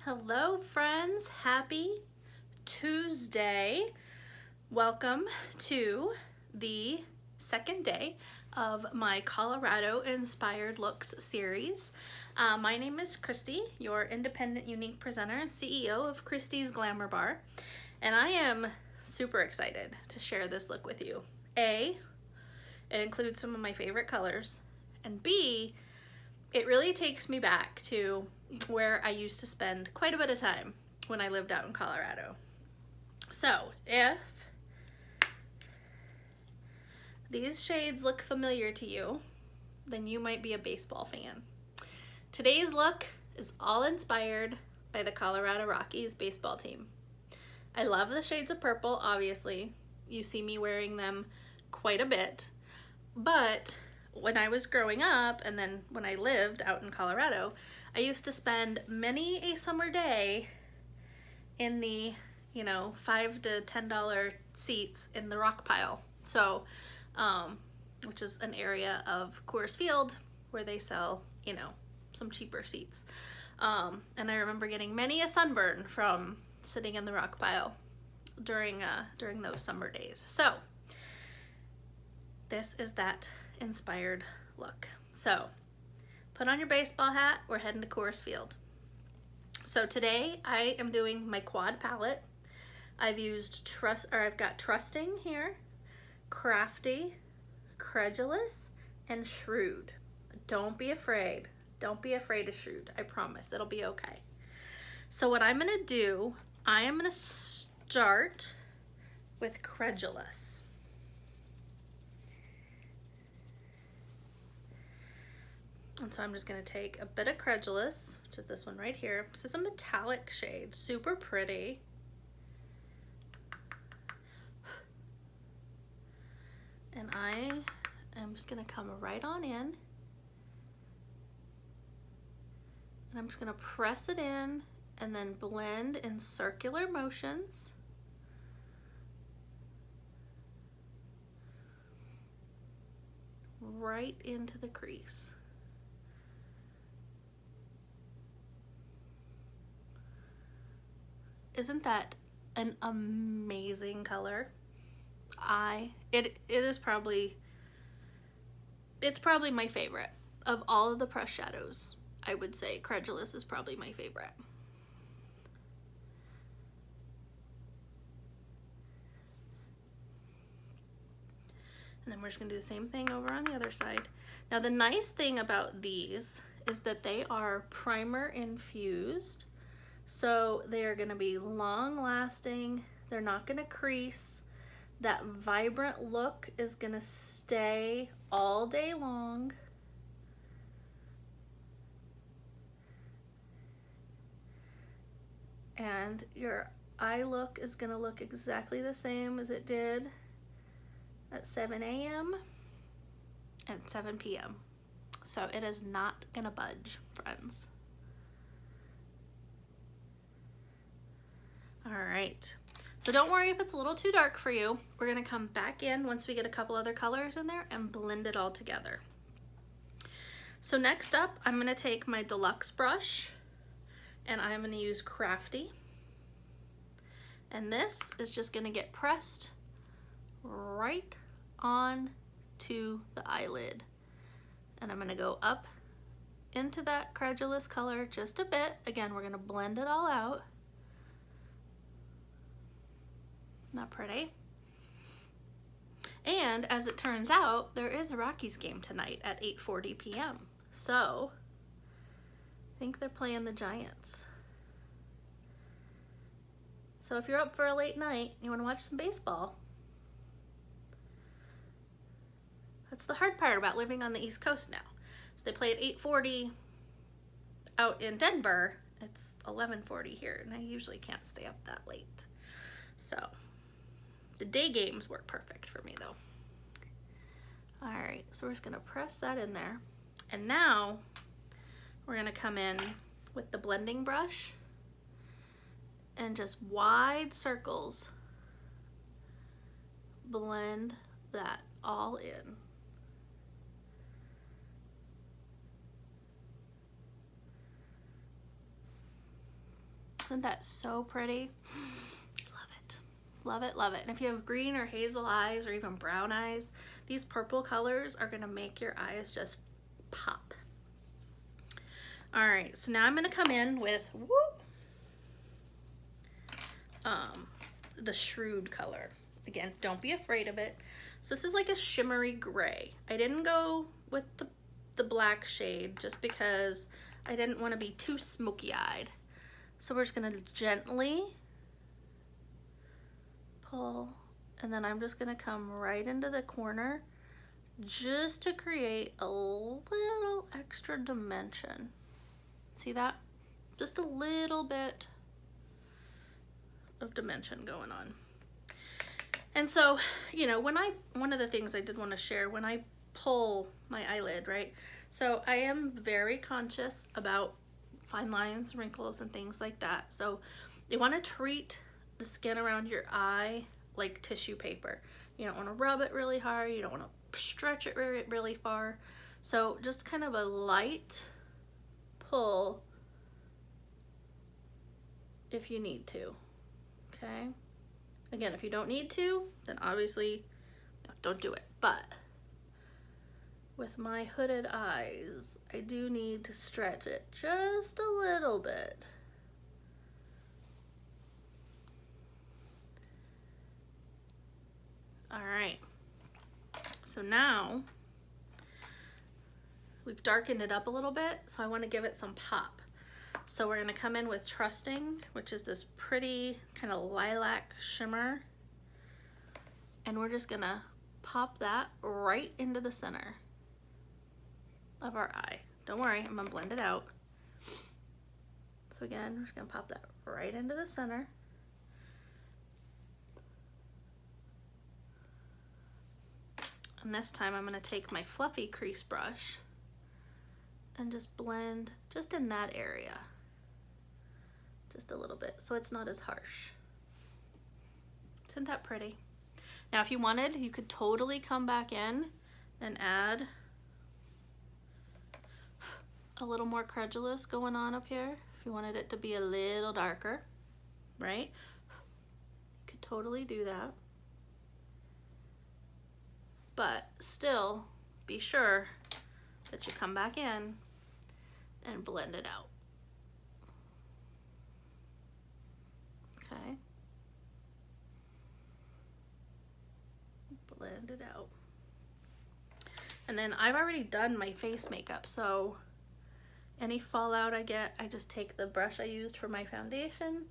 Hello friends, happy Tuesday. Welcome to the second day of my Colorado Inspired Looks series. My name is Christy, your independent, unique presenter and CEO of Christy's Glamour Bar, and I am super excited to share this look with you. A, it includes some of my favorite colors, and B, it really takes me back to where I used to spend quite a bit of time when I lived out in Colorado. So if these shades look familiar to you, then you might be a baseball fan. Today's look is all inspired by the Colorado Rockies baseball team. I love the shades of purple, obviously. You see me wearing them quite a bit, but when I was growing up and then when I lived out in Colorado, I used to spend many a summer day in the, $5 to $10 seats in the rock pile. So, which is an area of Coors Field where they sell, some cheaper seats. And I remember getting many a sunburn from sitting in the rock pile during those summer days. So this is that inspired look. So put on your baseball hat, we're heading to Coors Field. So today I am doing my quad palette. I've got Trusting here, Crafty, Credulous, and Shrewd. Don't be afraid. Don't be afraid of Shrewd. I promise it'll be okay. So what I'm gonna do, I am gonna start with Credulous. And so I'm just gonna take a bit of Credulous, which is this one right here. This is a metallic shade, super pretty. And I am just gonna come right on in. And I'm just gonna press it in and then blend in circular motions. Right into the crease. Isn't that an amazing color? It's probably my favorite of all of the pressed shadows. I would say Credulous is probably my favorite. And then we're just gonna do the same thing over on the other side. Now the nice thing about these is that they are primer infused. So they are gonna be long lasting, they're not gonna crease. That vibrant look is gonna stay all day long. And your eye look is gonna look exactly the same as it did at 7 a.m. and 7 p.m. So it is not gonna budge, friends. All right, so don't worry if it's a little too dark for you. We're gonna come back in once we get a couple other colors in there and blend it all together. So next up, I'm gonna take my deluxe brush and I'm gonna use Crafty. And this is just gonna get pressed right on to the eyelid. And I'm gonna go up into that Credulous color just a bit. Again, we're gonna blend it all out. Not pretty. And as it turns out, there is a Rockies game tonight at 8:40 p.m. So I think they're playing the Giants. So if you're up for a late night, you wanna watch some baseball. That's the hard part about living on the East Coast now. So they play at 8:40 out in Denver. It's 11:40 here, and I usually can't stay up that late. So the day games work perfect for me though. All right, so we're just gonna press that in there. And now we're gonna come in with the blending brush and just wide circles blend that all in. Isn't that so pretty? Love it. Love it, love it. And if you have green or hazel eyes or even brown eyes, these purple colors are gonna make your eyes just pop. All right, so now I'm gonna come in with the Shrewd color. Again, don't be afraid of it. So this is like a shimmery gray. I didn't go with the black shade just because I didn't want to be too smoky-eyed. So we're just gonna gently pull, and then I'm just gonna come right into the corner just to create a little extra dimension. See that? Just a little bit of dimension going on. And so, you know, one of the things I did want to share, when I pull my eyelid, right? So I am very conscious about fine lines, wrinkles, and things like that. So you want to treat the skin around your eye like tissue paper. You don't want to rub it really hard. You don't want to stretch it really far. So just kind of a light pull if you need to, okay? Again, if you don't need to, then obviously don't do it. But with my hooded eyes, I do need to stretch it just a little bit. All right, so now we've darkened it up a little bit, so I want to give it some pop. So we're gonna come in with Trusting, which is this pretty kind of lilac shimmer. And we're just gonna pop that right into the center of our eye. Don't worry, I'm gonna blend it out. So again, we're just gonna pop that right into the center. And this time I'm gonna take my fluffy crease brush and just blend just in that area. Just a little bit, so it's not as harsh. Isn't that pretty? Now, if you wanted, you could totally come back in and add a little more credulous going on up here. If you wanted it to be a little darker, right? You could totally do that. But still, be sure that you come back in and blend it out. Okay. Blend it out. And then I've already done my face makeup, so any fallout I get, I just take the brush I used for my foundation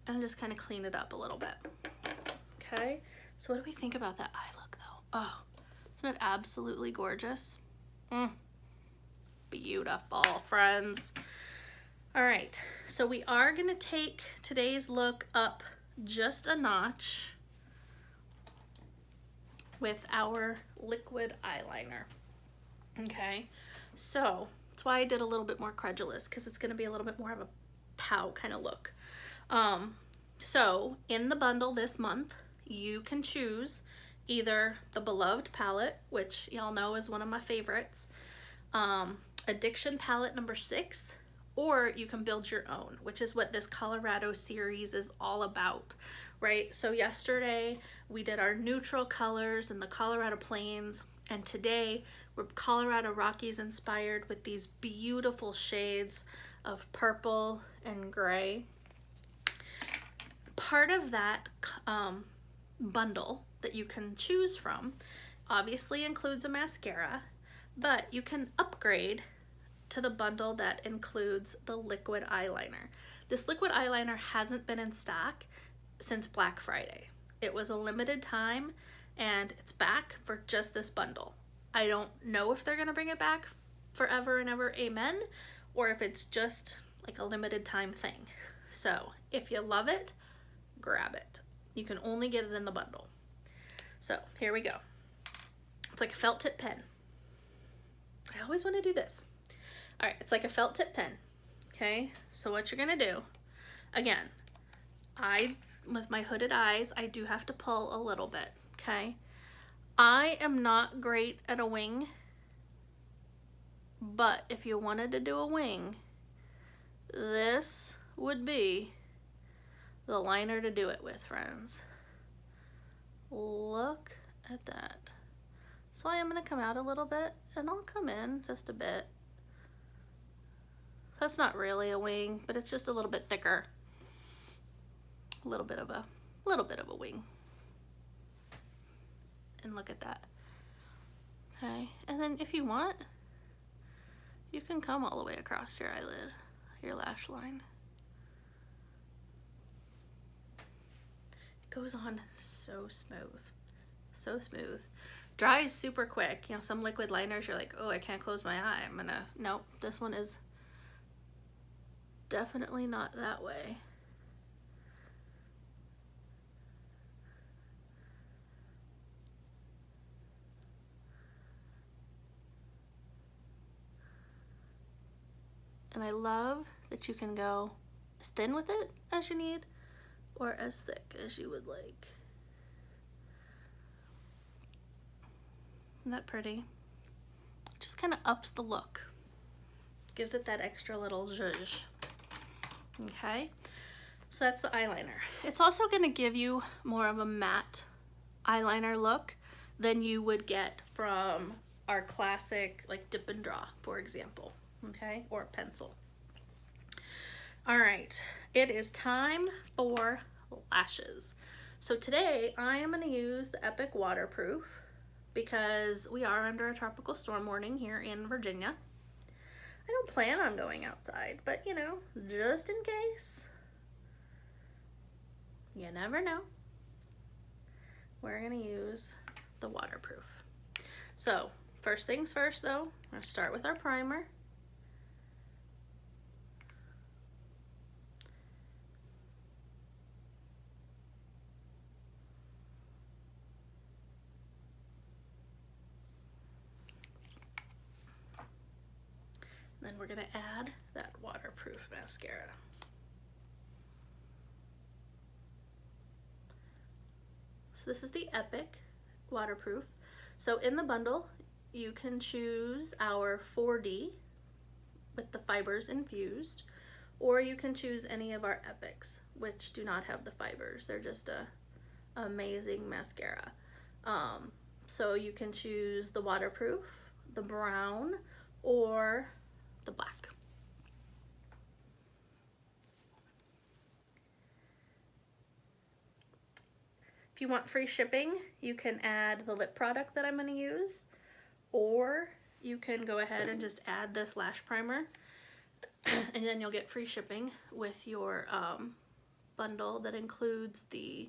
and just kind of clean it up a little bit. Okay, so what do we think about that eye look though? Oh, isn't it absolutely gorgeous? Beautiful, friends. All right, so we are gonna take today's look up just a notch with our liquid eyeliner. Okay, so that's why I did a little bit more credulous, because it's gonna be a little bit more of a pow kind of look. So in the bundle this month, you can choose either the Beloved palette, which y'all know is one of my favorites, Addiction palette number 6, or you can build your own, which is what this Colorado series is all about, right? So yesterday we did our neutral colors in the Colorado Plains, and today we're Colorado Rockies inspired with these beautiful shades of purple and gray. Part of that bundle that you can choose from obviously includes a mascara, but you can upgrade to the bundle that includes the liquid eyeliner. This liquid eyeliner hasn't been in stock since Black Friday. It was a limited time and it's back for just this bundle. I don't know if they're gonna bring it back forever and ever, amen, or if it's just like a limited time thing. So if you love it, grab it. You can only get it in the bundle. So here we go. It's like a felt tip pen. I always want to do this. All right, it's like a felt tip pen. Okay, so what you're gonna do, again, with my hooded eyes, I do have to pull a little bit, okay? I am not great at a wing, but if you wanted to do a wing, this would be the liner to do it with, friends. Look at that. So I am going to come out a little bit, and I'll come in just a bit. That's not really a wing, but it's just a little bit thicker. A little bit of a wing. And look at that. Okay, and then if you want, you can come all the way across your eyelid, your lash line. It goes on so smooth, so smooth. Dries super quick. You know, some liquid liners, you're like, oh, I can't close my eye. Nope, this one is definitely not that way. And I love that you can go as thin with it as you need or as thick as you would like. Isn't that pretty? Just kind of ups the look. Gives it that extra little zhuzh. Okay, so that's the eyeliner. It's also going to give you more of a matte eyeliner look than you would get from our classic like dip and draw, for example. Okay, or pencil. All right, it is time for lashes. So today I am going to use the Epic Waterproof because we are under a tropical storm warning here in Virginia. I don't plan on going outside, but you know, just in case, you never know. We're going to use the waterproof. So first things first though, we're going to start with our primer. Then we're going to add that waterproof mascara. So this is the Epic Waterproof. So in the bundle, you can choose our 4D with the fibers infused, or you can choose any of our Epics, which do not have the fibers. They're just a amazing mascara. So you can choose the waterproof, the brown, or the black. If you want free shipping, you can add the lip product that I'm going to use, or you can go ahead and just add this lash primer, and then you'll get free shipping with your bundle that includes the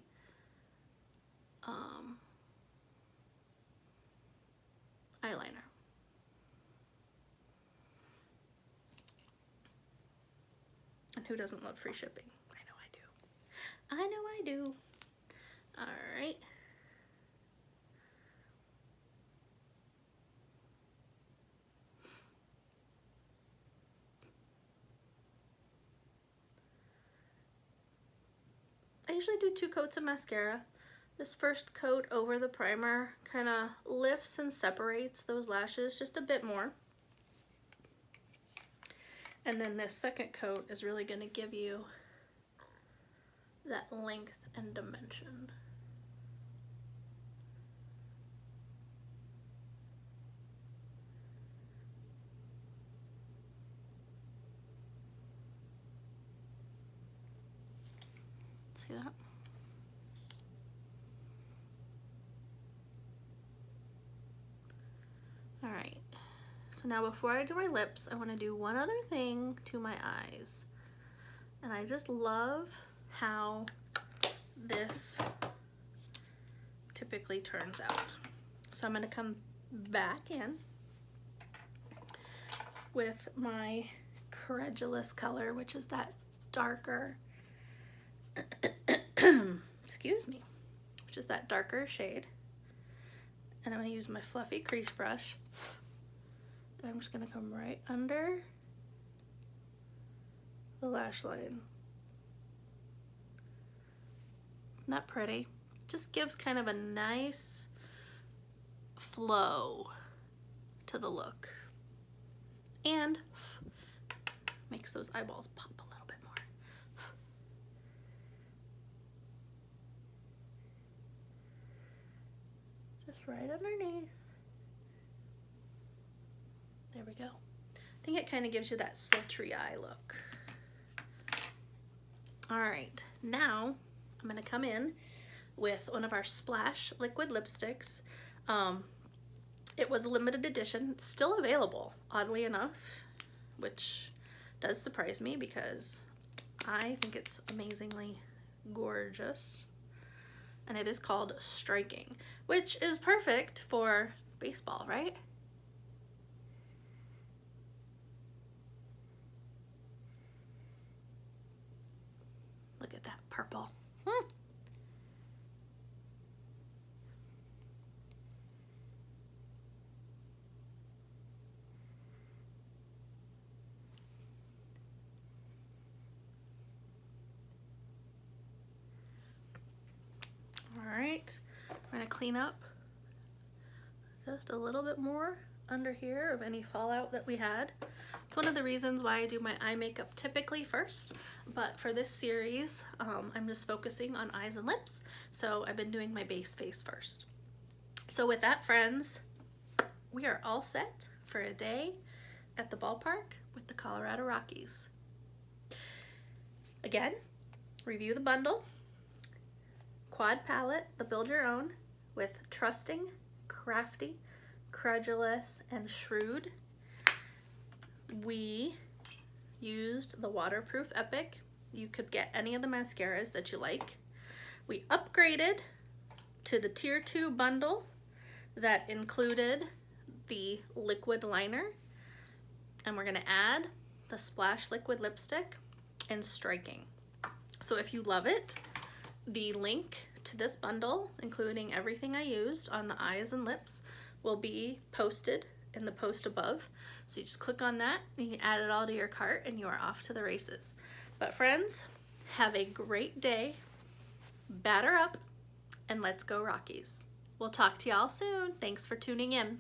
eyeliner. And who doesn't love free shipping? I know I do. I know I do. All right. I usually do 2 coats of mascara. This first coat over the primer kind of lifts and separates those lashes just a bit more. And then this second coat is really going to give you that length and dimension. See that? All right. So now before I do my lips, I want to do one other thing to my eyes. And I just love how this typically turns out. So I'm going to come back in with my Credulous color, which is that darker, excuse me, which is that darker shade. And I'm going to use my fluffy crease brush. And I'm just going to come right under the lash line. Isn't that pretty? Just gives kind of a nice flow to the look. And makes those eyeballs pop a little bit more. just right underneath. There we go. I think it kind of gives you that sultry eye look. All right, now I'm gonna come in with one of our Splash liquid lipsticks. It was a limited edition, it's still available, oddly enough, which does surprise me because I think it's amazingly gorgeous. And it is called Striking, which is perfect for baseball, right? Look at that purple. All right, I'm gonna clean up just a little bit more under here of any fallout that we had. It's one of the reasons why I do my eye makeup typically first, but for this series, I'm just focusing on eyes and lips, so I've been doing my base face first. So with that, friends, we are all set for a day at the ballpark with the Colorado Rockies. Again, review the bundle. Quad palette, the Build Your Own, with Trusting, Crafty, Credulous, and Shrewd. We used the Waterproof Epic. You could get any of the mascaras that you like. We upgraded to the Tier 2 bundle that included the liquid liner, and we're gonna add the Splash liquid lipstick and Striking. So if you love it, the link to this bundle, including everything I used on the eyes and lips, will be posted in the post above. So you just click on that, and you add it all to your cart, and you are off to the races. But friends, have a great day, batter up, and let's go Rockies. We'll talk to y'all soon. Thanks for tuning in.